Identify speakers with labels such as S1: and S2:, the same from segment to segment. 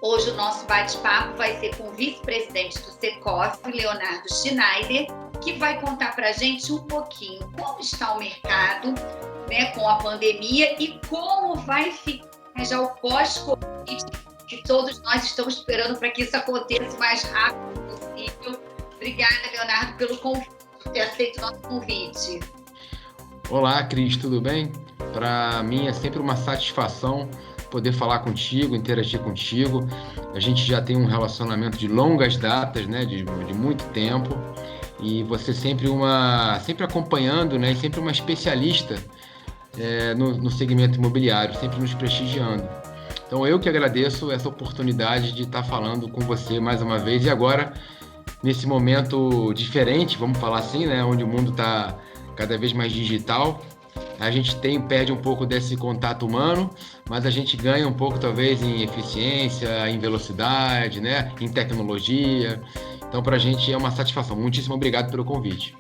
S1: Hoje o nosso bate-papo vai ser com o vice-presidente do Secovi, Leonardo Schneider, que vai contar para a gente um pouquinho como está o mercado, né, com a pandemia e como vai ficar já o pós-Covid, que todos nós estamos esperando para que isso aconteça o mais rápido possível. Obrigada, Leonardo, por ter aceito o nosso convite.
S2: Olá, Cris, tudo bem? Para mim é sempre uma satisfação poder falar contigo, interagir contigo. A gente já tem um relacionamento de longas datas, né, de muito tempo, e você sempre acompanhando, né, e sempre uma especialista no segmento imobiliário, sempre nos prestigiando. Então eu que agradeço essa oportunidade de estar falando com você mais uma vez, e agora, nesse momento diferente, vamos falar assim, né, onde o mundo está cada vez mais digital. A gente perde um pouco desse contato humano, mas a gente ganha um pouco talvez em eficiência, em velocidade, né? Em tecnologia. Então, para a gente é uma satisfação. Muitíssimo obrigado pelo convite.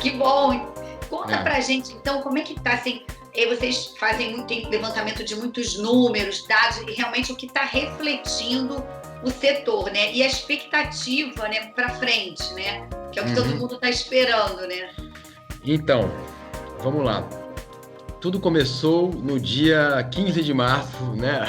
S1: Que bom! Conta pra gente, então, como é que está assim? Vocês fazem muito levantamento de muitos números, dados, e realmente o que está refletindo o setor, né? E a expectativa, né, para frente, né? Que é o que todo mundo está esperando, né?
S2: Então, vamos lá. Tudo começou no dia 15 de março, né?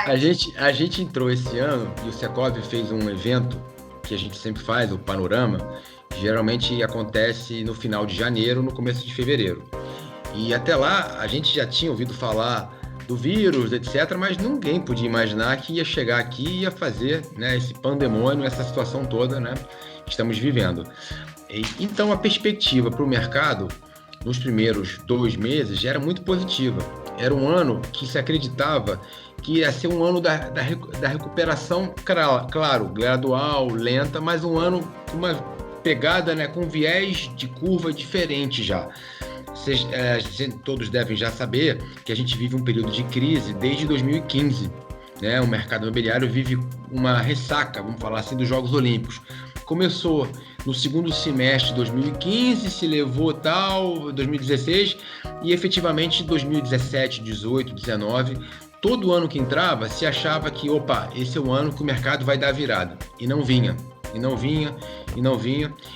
S2: A gente entrou esse ano e o Secovi fez um evento que a gente sempre faz, o Panorama, que geralmente acontece no final de janeiro, no começo de fevereiro. E até lá a gente já tinha ouvido falar do vírus, etc., mas ninguém podia imaginar que ia chegar aqui e ia fazer, né, esse pandemônio, essa situação toda, né, que estamos vivendo. Então a perspectiva para o mercado nos primeiros 2 meses já era muito positiva. Era um ano que se acreditava que ia ser um ano da recuperação, claro, gradual, lenta, mas um ano com uma pegada, né, com viés de curva diferente já. Todos devem já saber que a gente vive um período de crise desde 2015. Né? O mercado imobiliário vive uma ressaca, vamos falar assim, dos Jogos Olímpicos. Começou no segundo semestre de 2015, se levou 2016 e efetivamente 2017, 18, 19, todo ano que entrava se achava que, esse é o ano que o mercado vai dar virada. E não vinha.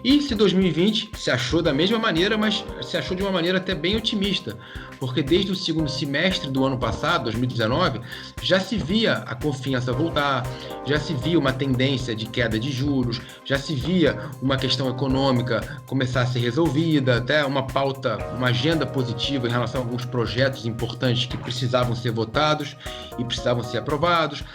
S2: E se 2020 se achou da mesma maneira, mas se achou de uma maneira até bem otimista, porque desde o segundo semestre do ano passado, 2019, já se via a confiança voltar, já se via uma tendência de queda de juros, já se via uma questão econômica começar a ser resolvida, até uma pauta, uma agenda positiva em relação a alguns projetos importantes que precisavam ser votados e precisavam ser aprovados.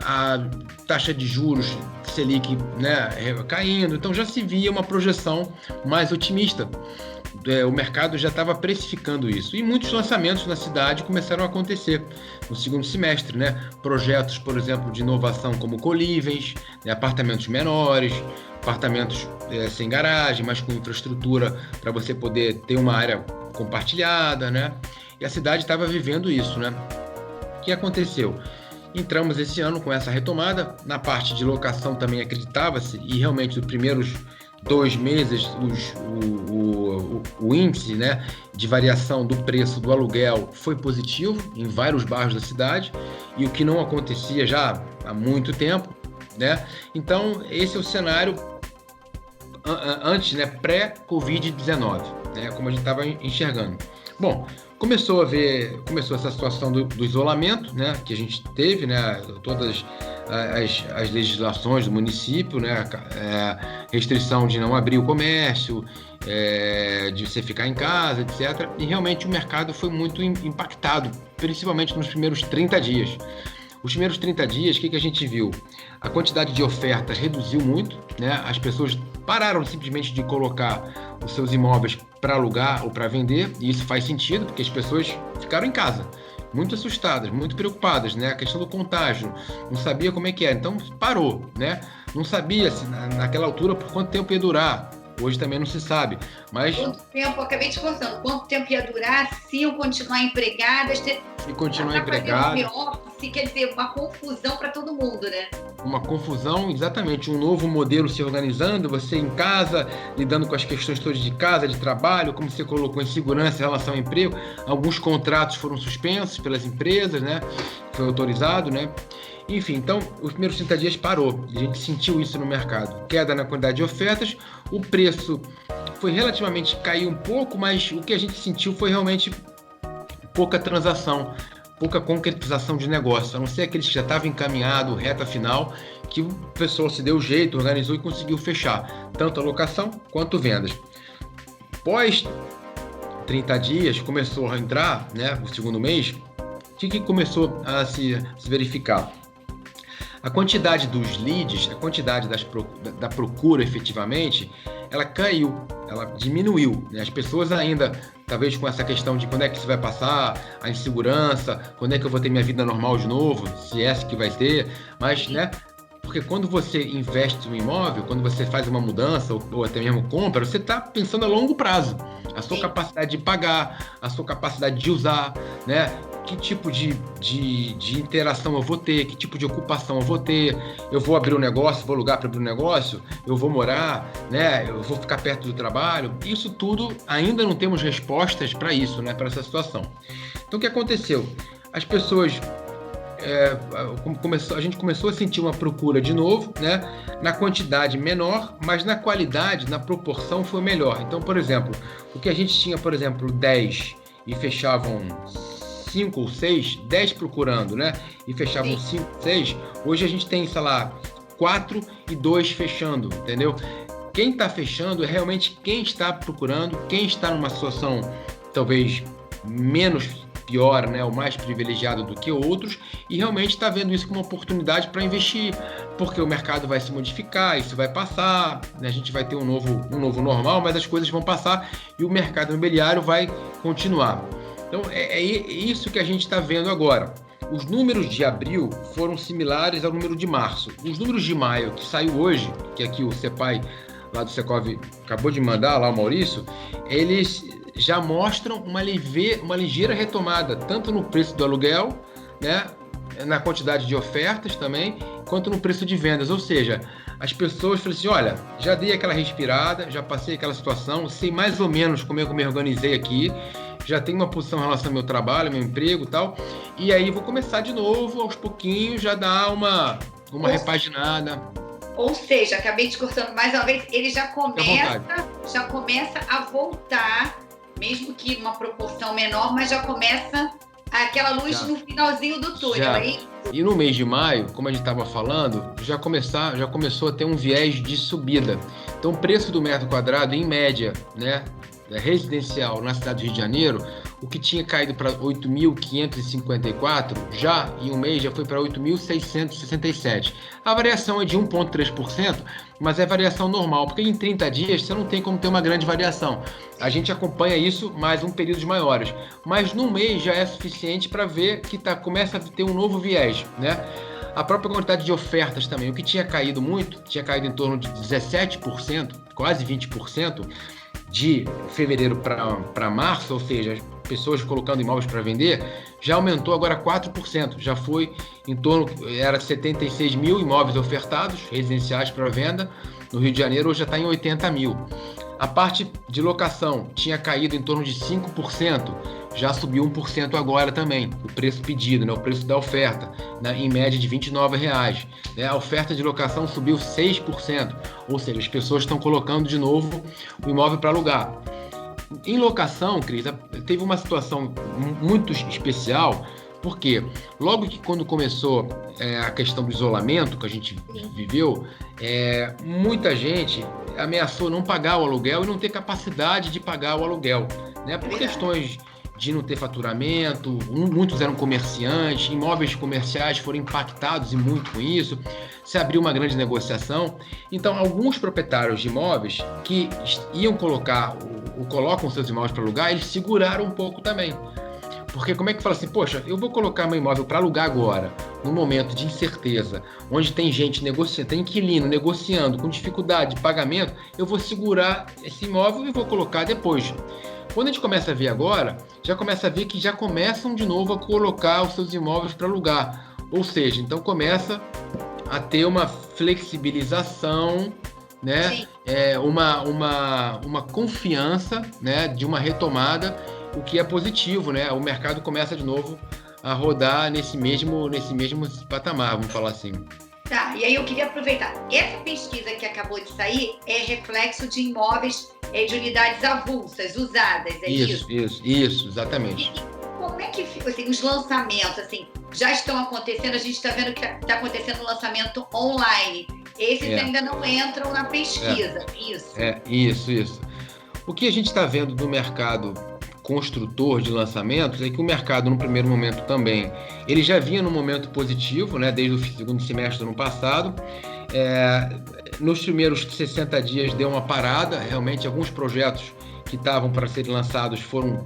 S2: A taxa de juros Selic, né, caindo, então já se via uma projeção mais otimista. O mercado já estava precificando isso e muitos lançamentos na cidade começaram a acontecer no segundo semestre, né? Projetos, por exemplo, de inovação como colivens, né, apartamentos menores, apartamentos sem garagem, mas com infraestrutura para você poder ter uma área compartilhada, né? E a cidade estava vivendo isso, né? O que aconteceu? Entramos esse ano com essa retomada. Na parte de locação também acreditava-se, e realmente nos primeiros 2 meses o índice, né, de variação do preço do aluguel foi positivo em vários bairros da cidade, e o que não acontecia já há muito tempo, né? Então esse é o cenário antes, né, pré-Covid-19, né, como a gente estava enxergando. Bom, começou essa situação do isolamento, né, que a gente teve, né, todas as legislações do município, né, restrição de não abrir o comércio, de você ficar em casa, etc. E realmente o mercado foi muito impactado, principalmente nos primeiros 30 dias. Os primeiros 30 dias, o que a gente viu? A quantidade de ofertas reduziu muito, né? As pessoas pararam simplesmente de colocar os seus imóveis para alugar ou para vender, e isso faz sentido, porque as pessoas ficaram em casa, muito assustadas, muito preocupadas, né? A questão do contágio, não sabia como é que é, então parou, né? Não sabia se naquela altura por quanto tempo ia durar. Hoje também não se sabe, mas...
S1: Quanto tempo, acabei te contando, quanto tempo ia durar se eu continuar empregada...
S2: E continuar empregada...
S1: assim, quer dizer, uma confusão para todo mundo, né?
S2: Uma confusão, exatamente, um novo modelo se organizando, você em casa, lidando com as questões todas de casa, de trabalho, como você colocou, insegurança em relação ao emprego, alguns contratos foram suspensos pelas empresas, né? Foi autorizado, né? Enfim, então, os primeiros 30 dias parou, a gente sentiu isso no mercado, queda na quantidade de ofertas, o preço foi relativamente, caiu um pouco, mas o que a gente sentiu foi realmente pouca transação, pouca concretização de negócio, a não ser aqueles que já estavam encaminhados, reta final, que o pessoal se deu jeito, organizou e conseguiu fechar, tanto a locação quanto vendas. Pós 30 dias, começou a entrar, né, o segundo mês, o que começou a se verificar? A quantidade dos leads, a quantidade da procura efetivamente, ela caiu, ela diminuiu, né? As pessoas ainda, talvez com essa questão de quando é que isso vai passar, a insegurança, quando é que eu vou ter minha vida normal de novo, se é essa que vai ter, mas, né? Porque quando você investe no imóvel, quando você faz uma mudança ou até mesmo compra, você está pensando a longo prazo. A sua capacidade de pagar, a sua capacidade de usar, né? Que tipo de interação eu vou ter, que tipo de ocupação eu vou ter, eu vou abrir um negócio, vou alugar para abrir um negócio, eu vou morar, né? Eu vou ficar perto do trabalho. Isso tudo, ainda não temos respostas para isso, né? Para essa situação. Então, o que aconteceu? As pessoas... a gente começou a sentir uma procura de novo, né? Na quantidade menor, mas na qualidade, na proporção foi melhor. Então, por exemplo, o que a gente tinha, por exemplo, 10 e fechavam 5 ou 6, 10 procurando, né? E fechavam 5, 6, hoje a gente tem, sei lá, 4 e 2 fechando, entendeu? Quem está fechando é realmente quem está procurando, quem está numa situação talvez menos pior, né, ou mais privilegiado do que outros, e realmente está vendo isso como uma oportunidade para investir, porque o mercado vai se modificar, isso vai passar, né, a gente vai ter um novo normal, mas as coisas vão passar e o mercado imobiliário vai continuar. Então é isso que a gente está vendo agora. Os números de abril foram similares ao número de março. Os números de maio, que saiu hoje, que aqui o CEPAI lá do Secov acabou de mandar, lá o Maurício, eles já mostram uma ligeira retomada, tanto no preço do aluguel, né, na quantidade de ofertas também, quanto no preço de vendas. Ou seja, as pessoas falam assim, olha, já dei aquela respirada, já passei aquela situação, sei mais ou menos como eu me organizei aqui, já tenho uma posição em relação ao meu trabalho, meu emprego e tal, e aí vou começar de novo, aos pouquinhos, já dar uma repaginada.
S1: Ou seja, acabei te cortando mais uma vez, ele já começa a voltar, mesmo que uma proporção menor, mas já começa aquela luz no finalzinho do túnel, aí.
S2: E no mês de maio, como a gente estava falando, já começou a ter um viés de subida. Então, o preço do metro quadrado, em média, né, residencial na cidade do Rio de Janeiro, o que tinha caído para 8.554, já em um mês já foi para 8.667. A variação é de 1,3%, mas é variação normal, porque em 30 dias você não tem como ter uma grande variação. A gente acompanha isso mais um período maiores, mas num mês já é suficiente para ver que começa a ter um novo viés, né? A própria quantidade de ofertas também, o que tinha caído muito, tinha caído em torno de 17%, quase 20%, de fevereiro para março, ou seja, pessoas colocando imóveis para vender, já aumentou agora 4%, já foi em torno, era 76 mil imóveis ofertados, residenciais para venda, no Rio de Janeiro hoje já está em 80 mil. A parte de locação tinha caído em torno de 5%, já subiu 1% agora também, o preço pedido, né, o preço da oferta, né, em média de R$ 29,00. Né, a oferta de locação subiu 6%, ou seja, as pessoas estão colocando de novo o imóvel para alugar. Em locação, Cris, teve uma situação muito especial, porque logo que quando começou a questão do isolamento que a gente viveu, muita gente ameaçou não pagar o aluguel e não ter capacidade de pagar o aluguel, né, por questões de não ter faturamento, muitos eram comerciantes, imóveis comerciais foram impactados e muito com isso, se abriu uma grande negociação. Então, alguns proprietários de imóveis que iam colocam seus imóveis para alugar, eles seguraram um pouco também. Porque como é que fala assim, poxa, eu vou colocar meu imóvel para alugar agora, num momento de incerteza, onde tem gente negociando, tem inquilino negociando com dificuldade de pagamento, eu vou segurar esse imóvel e vou colocar depois. Quando a gente começa a ver agora, já começa a ver que já começam de novo a colocar os seus imóveis para alugar. Ou seja, então começa a ter uma flexibilização, né? Uma confiança, né? De uma retomada, o que é positivo, né? O mercado começa de novo a rodar nesse mesmo patamar, vamos falar assim.
S1: Tá, e aí eu queria aproveitar. Essa pesquisa que acabou de sair é reflexo de imóveis, de unidades avulsas, usadas, é isso?
S2: Isso, exatamente.
S1: E como é que fica, assim, os lançamentos, assim, já estão acontecendo, a gente está vendo que está acontecendo um lançamento online. Esses ainda não entram na pesquisa, isso?
S2: Isso. O que a gente está vendo do mercado construtor de lançamentos é que o mercado, no primeiro momento também, ele já vinha num momento positivo, né, desde o segundo semestre do ano passado. Nos primeiros 60 dias deu uma parada, realmente alguns projetos que estavam para serem lançados foram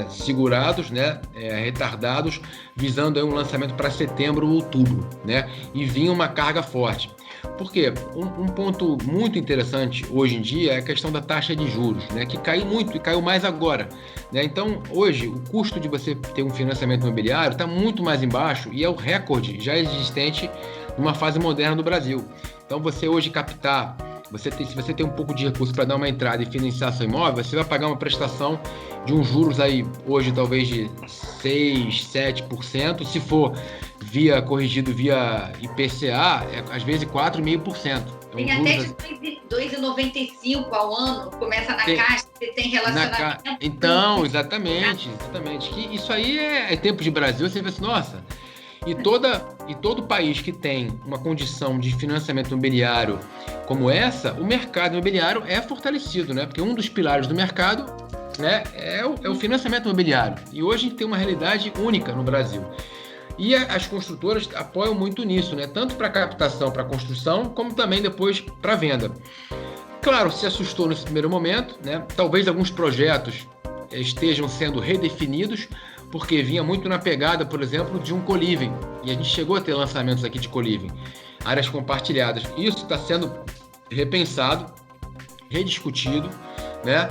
S2: segurados, né, retardados, visando aí um lançamento para setembro ou outubro, né, e vinha uma carga forte. Por quê? Um ponto muito interessante hoje em dia é a questão da taxa de juros, né, que caiu muito e caiu mais agora, né? Então, hoje, o custo de você ter um financiamento imobiliário está muito mais embaixo e é o recorde já existente numa fase moderna do Brasil. Então, você hoje captar, se você tem um pouco de recurso para dar uma entrada e financiar seu imóvel, você vai pagar uma prestação de uns juros aí, hoje, talvez de 6%, 7%, se for corrigido via IPCA, às vezes 4,5%.
S1: Tem até de 2,95 ao ano, começa na Caixa, você tem relacionamento.
S2: Então, exatamente. Que isso aí é tempo de Brasil, você vê assim, nossa. E todo país que tem uma condição de financiamento imobiliário como essa, o mercado imobiliário é fortalecido, né? Porque um dos pilares do mercado, né, é o financiamento imobiliário. E hoje a gente tem uma realidade única no Brasil. E as construtoras apoiam muito nisso, né? Tanto para captação, para construção, como também depois para venda. Claro, se assustou nesse primeiro momento, né? Talvez alguns projetos estejam sendo redefinidos, porque vinha muito na pegada, por exemplo, de um co-living. E a gente chegou a ter lançamentos aqui de co-living, áreas compartilhadas. Isso está sendo repensado, rediscutido, né?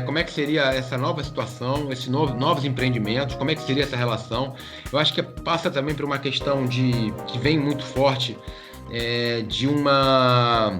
S2: Como é que seria essa nova situação, esses novos empreendimentos, como é que seria essa relação? Eu acho que passa também por uma questão que vem muito forte, de uma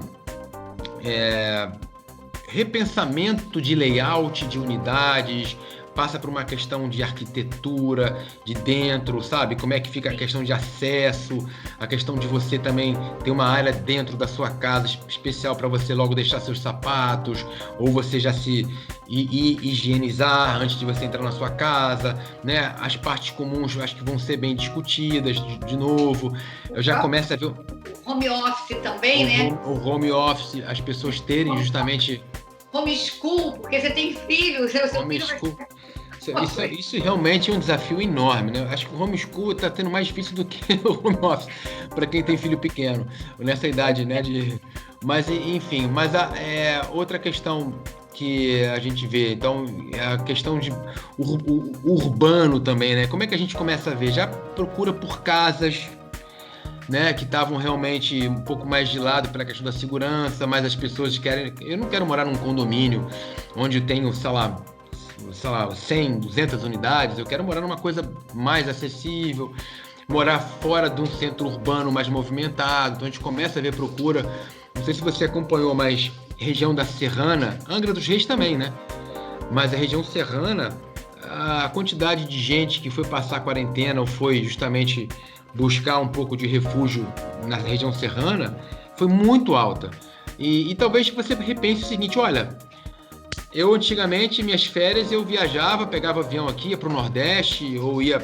S2: repensamento de layout de unidades, passa por uma questão de arquitetura de dentro, sabe? Como é que fica a questão de acesso, a questão de você também ter uma área dentro da sua casa especial para você logo deixar seus sapatos, ou você já se higienizar antes de você entrar na sua casa, né? As partes comuns eu acho que vão ser bem discutidas de novo. Eu já começo a ver...
S1: Home office também, né?
S2: O home office, as pessoas terem justamente...
S1: Homeschool, porque você tem filhos, seu filho vai...
S2: Isso realmente é um desafio enorme, né? Acho que o homeschool está tendo mais difícil do que o home office para quem tem filho pequeno, nessa idade, né? Mas, enfim, outra questão que a gente vê, então, é a questão de urbano também, né? Como é que a gente começa a ver? Já procura por casas, né, que estavam realmente um pouco mais de lado pela questão da segurança, mas as pessoas querem... Eu não quero morar num condomínio onde eu tenho, sei lá, 100, 200 unidades, eu quero morar numa coisa mais acessível, morar fora de um centro urbano mais movimentado. Então a gente começa a ver procura, não sei se você acompanhou, mas região da Serrana, Angra dos Reis também, né? Mas a região serrana, a quantidade de gente que foi passar a quarentena ou foi justamente buscar um pouco de refúgio na região serrana foi muito alta. E talvez você repense o seguinte, olha, eu antigamente, minhas férias, eu viajava, pegava avião aqui, ia para o Nordeste ou ia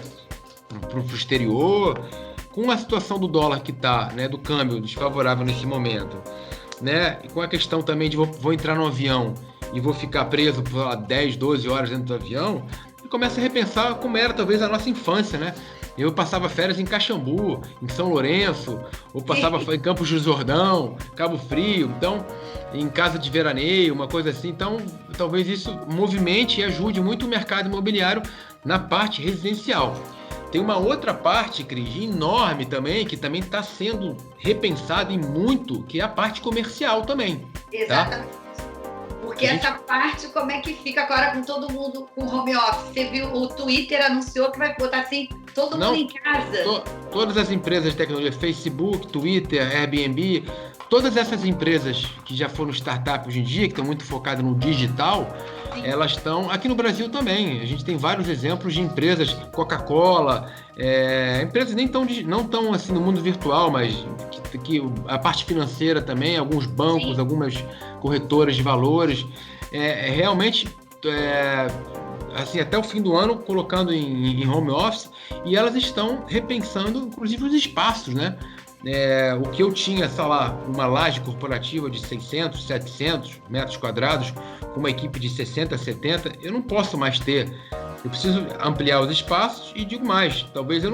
S2: para o exterior, com a situação do dólar que está, né, do câmbio desfavorável nesse momento, né, e com a questão também de vou entrar no avião e vou ficar preso por 10, 12 horas dentro do avião, e começa a repensar como era talvez a nossa infância, né? Eu passava férias em Caxambu, em São Lourenço, ou passava em Campos do Jordão, Cabo Frio, então, em casa de veraneio, uma coisa assim. Então, talvez isso movimente e ajude muito o mercado imobiliário na parte residencial. Tem uma outra parte, Cris, enorme também, que também está sendo repensada em muito, que é a parte comercial também.
S1: Exatamente.
S2: Tá?
S1: Porque essa parte, como é que fica agora com todo mundo com home office? Você viu, o Twitter anunciou que vai botar assim, todo mundo em casa.
S2: Todas as empresas de tecnologia, Facebook, Twitter, Airbnb, todas essas empresas que já foram startup hoje em dia, que estão muito focadas no digital, sim, elas estão aqui no Brasil também. A gente tem vários exemplos de empresas, Coca-Cola, empresas não tão assim no mundo virtual, mas que a parte financeira também, alguns bancos, sim, algumas corretoras de valores, realmente assim, até o fim do ano colocando em home office, e elas estão repensando inclusive os espaços, né? O que eu tinha, sei lá, uma laje corporativa de 600, 700 metros quadrados, com uma equipe de 60, 70, eu não posso mais ter. Eu preciso ampliar os espaços e digo mais, talvez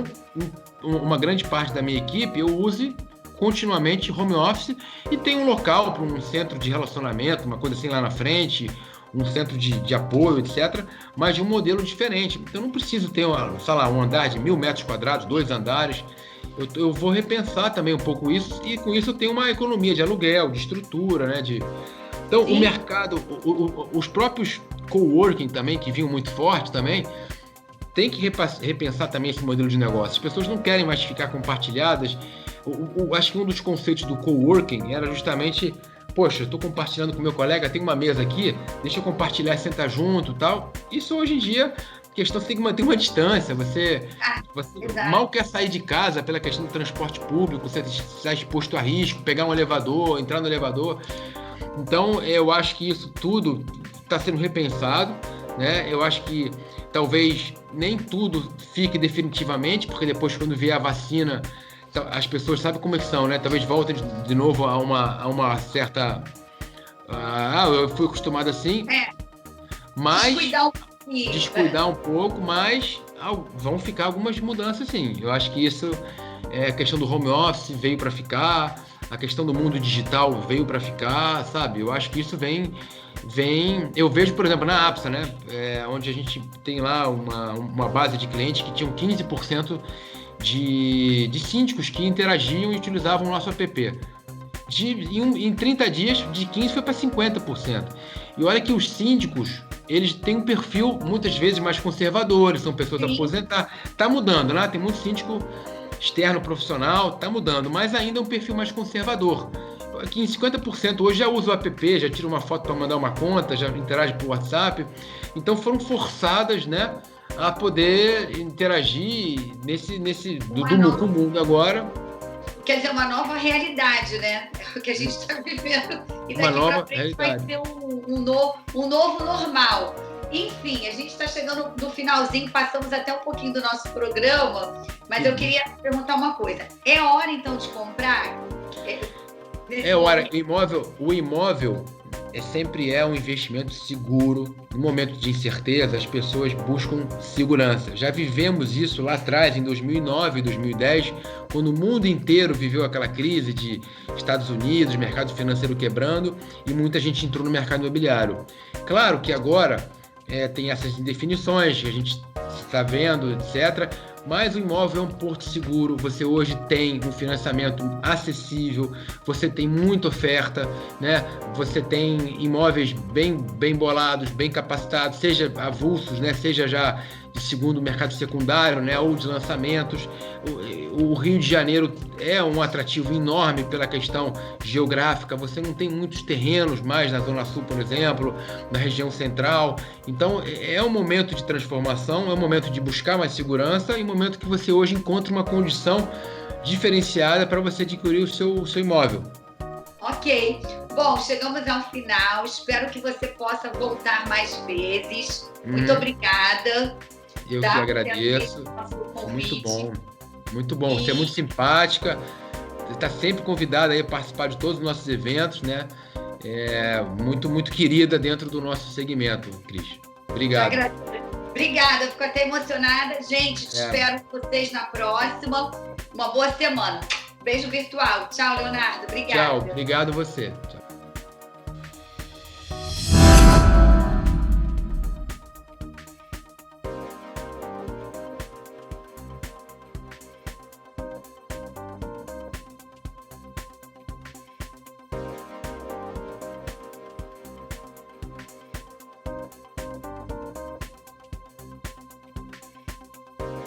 S2: uma grande parte da minha equipe eu use continuamente home office e tenha um local para um centro de relacionamento, uma coisa assim lá na frente, um centro de apoio, etc., mas de um modelo diferente. Então eu não preciso ter, sei lá, um andar de 1.000 metros quadrados, 2 andares. Eu vou repensar também um pouco isso, e com isso eu tenho uma economia de aluguel, de estrutura, né? Então, sim, o mercado, os próprios coworking também, que vinham muito forte também, tem que repensar também esse modelo de negócio. As pessoas não querem mais ficar compartilhadas. Acho que um dos conceitos do coworking era justamente, poxa, eu estou compartilhando com meu colega, tem uma mesa aqui, deixa eu compartilhar e sentar junto e tal. Isso hoje em dia, questão, você tem que manter uma distância, você mal quer sair de casa pela questão do transporte público, você está exposto a risco, pegar um elevador, entrar no elevador. Então, eu acho que isso tudo está sendo repensado, né? Eu acho que talvez nem tudo fique definitivamente, porque depois, quando vier a vacina, as pessoas sabem como é que são, né? Talvez voltem de novo a uma certa... eu fui acostumado assim, mas... Descuidar um pouco, mas vão ficar algumas mudanças, sim. Eu acho que isso, a questão do home office veio para ficar, a questão do mundo digital veio para ficar, sabe? Eu acho que isso vem... Eu vejo, por exemplo, na APSA, né? Onde a gente tem lá uma base de clientes que tinham 15% de síndicos que interagiam e utilizavam o nosso app. Em 30 dias, de 15% foi para 50%. E olha que os síndicos, eles têm um perfil muitas vezes mais conservador, são pessoas aposentadas. Está mudando, né? Tem muito síndico externo profissional, está mudando, mas ainda é um perfil mais conservador. Aqui em 50% hoje já usa o app, já tira uma foto para mandar uma conta, já interage por WhatsApp. Então foram forçadas, né, a poder interagir do mundo agora.
S1: Quer dizer, uma nova realidade, né? É o que a gente está vivendo. E daqui para frente vai ser um novo normal. Enfim, a gente está chegando no finalzinho, passamos até um pouquinho do nosso programa, mas eu queria perguntar uma coisa. É hora, então, de comprar?
S2: É hora. O imóvel sempre é um investimento seguro. No momento de incerteza, as pessoas buscam segurança. Já vivemos isso lá atrás, em 2009, 2010, quando o mundo inteiro viveu aquela crise de Estados Unidos, mercado financeiro quebrando, e muita gente entrou no mercado imobiliário. Claro que agora tem essas indefinições que a gente está vendo, etc., mas o imóvel é um porto seguro. Você hoje tem um financiamento acessível, você tem muita oferta, né? Você tem imóveis bem bolados, bem capacitados, seja avulsos, né? Seja já de segundo mercado secundário, né? Ou de lançamentos. O Rio de Janeiro é um atrativo enorme pela questão geográfica. Você não tem muitos terrenos mais na Zona Sul, por exemplo, na região central. Então é um momento de transformação, é um momento de buscar mais segurança e um momento que você hoje encontra uma condição diferenciada para você adquirir o seu imóvel.
S1: Ok. Bom, chegamos ao final. Espero que você possa voltar mais vezes. Muito obrigada.
S2: Eu que agradeço. Muito bom. Muito bom. Você é muito simpática. Você está sempre convidada a participar de todos os nossos eventos, né? Muito querida dentro do nosso segmento, Cris. Obrigado.
S1: Obrigada, fico até emocionada. Gente, espero vocês na próxima. Uma boa semana. Beijo virtual. Tchau, Leonardo. Obrigada.
S2: Tchau, obrigado você. Tchau.